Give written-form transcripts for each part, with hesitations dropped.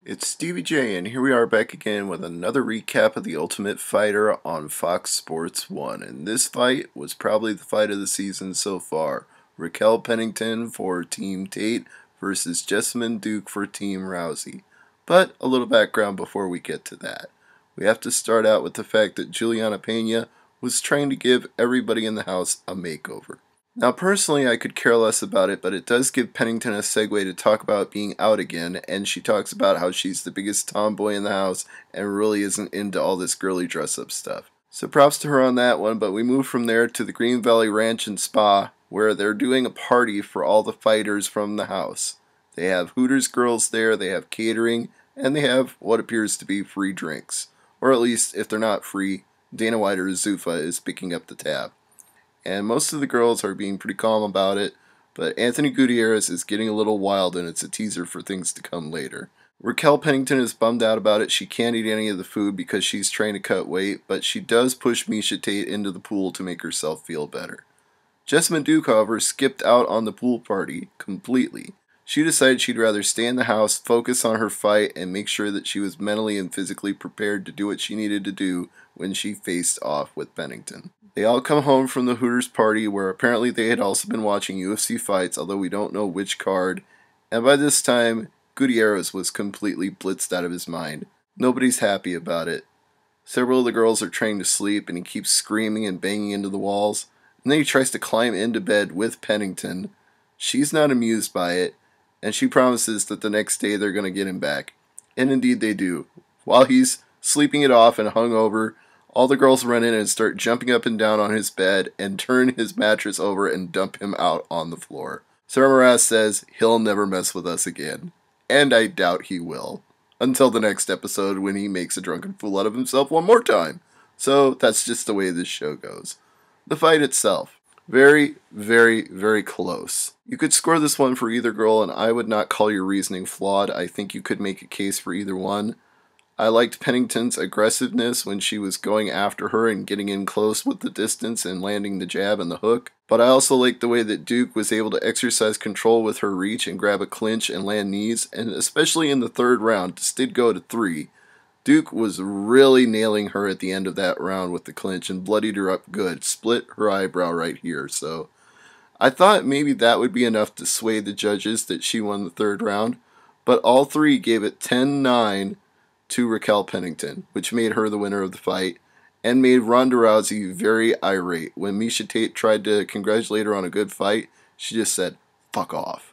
It's Stevie J, and here we are back again with another recap of The Ultimate Fighter on Fox Sports 1. And this fight was probably the fight of the season so far. Raquel Pennington for Team Tate versus Jessamyn Duke for Team Rousey. But a little background before we get to that. We have to start out with the fact that Juliana Pena was trying to give everybody in the house a makeover. Now, personally, I could care less about it, but it does give Pennington a segue to talk about being out again, and she talks about how she's the biggest tomboy in the house and really isn't into all this girly dress-up stuff. So props to her on that one, but we move from there to the Green Valley Ranch and Spa, where they're doing a party for all the fighters from the house. They have Hooters girls there, they have catering, and they have what appears to be free drinks. Or at least, if they're not free, Dana White or Zuffa is picking up the tab. And most of the girls are being pretty calm about it, but Anthony Gutierrez is getting a little wild, and it's a teaser for things to come later. Raquel Pennington is bummed out about it. She can't eat any of the food because she's trying to cut weight, but she does push Miesha Tate into the pool to make herself feel better. Jessamyn Duke, however, skipped out on the pool party completely. She decided she'd rather stay in the house, focus on her fight, and make sure that she was mentally and physically prepared to do what she needed to do when she faced off with Pennington. They all come home from the Hooters party, where apparently they had also been watching UFC fights, although we don't know which card, and by this time, Gutierrez was completely blitzed out of his mind. Nobody's happy about it. Several of the girls are trying to sleep, and he keeps screaming and banging into the walls, and then he tries to climb into bed with Pennington. She's not amused by it, and she promises that the next day they're going to get him back. And indeed they do. While he's sleeping it off and hungover, all the girls run in and start jumping up and down on his bed and turn his mattress over and dump him out on the floor. Sarah Moraz says he'll never mess with us again. And I doubt he will. Until the next episode when he makes a drunken fool out of himself one more time. So that's just the way this show goes. The fight itself. Very, very, very close. You could score this one for either girl, and I would not call your reasoning flawed. I think you could make a case for either one. I liked Pennington's aggressiveness when she was going after her and getting in close with the distance and landing the jab and the hook. But I also liked the way that Duke was able to exercise control with her reach and grab a clinch and land knees, and especially in the third round, this did go to 3. Duke was really nailing her at the end of that round with the clinch and bloodied her up good, split her eyebrow right here. So I thought maybe that would be enough to sway the judges that she won the third round, but all three gave it 10-9 to Raquel Pennington, which made her the winner of the fight, and made Ronda Rousey very irate. When Miesha Tate tried to congratulate her on a good fight, she just said, "Fuck off."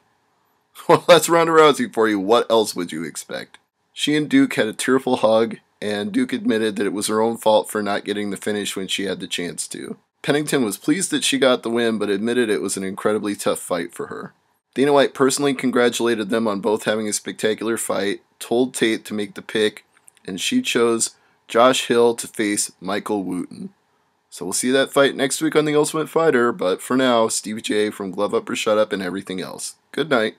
Well, that's Ronda Rousey for you. What else would you expect? She and Duke had a tearful hug, and Duke admitted that it was her own fault for not getting the finish when she had the chance to. Pennington was pleased that she got the win, but admitted it was an incredibly tough fight for her. Dana White personally congratulated them on both having a spectacular fight, told Tate to make the pick, and she chose Josh Hill to face Michael Wooten. So we'll see that fight next week on The Ultimate Fighter, but for now, Stevie J from Glove Up or Shut Up and everything else. Good night.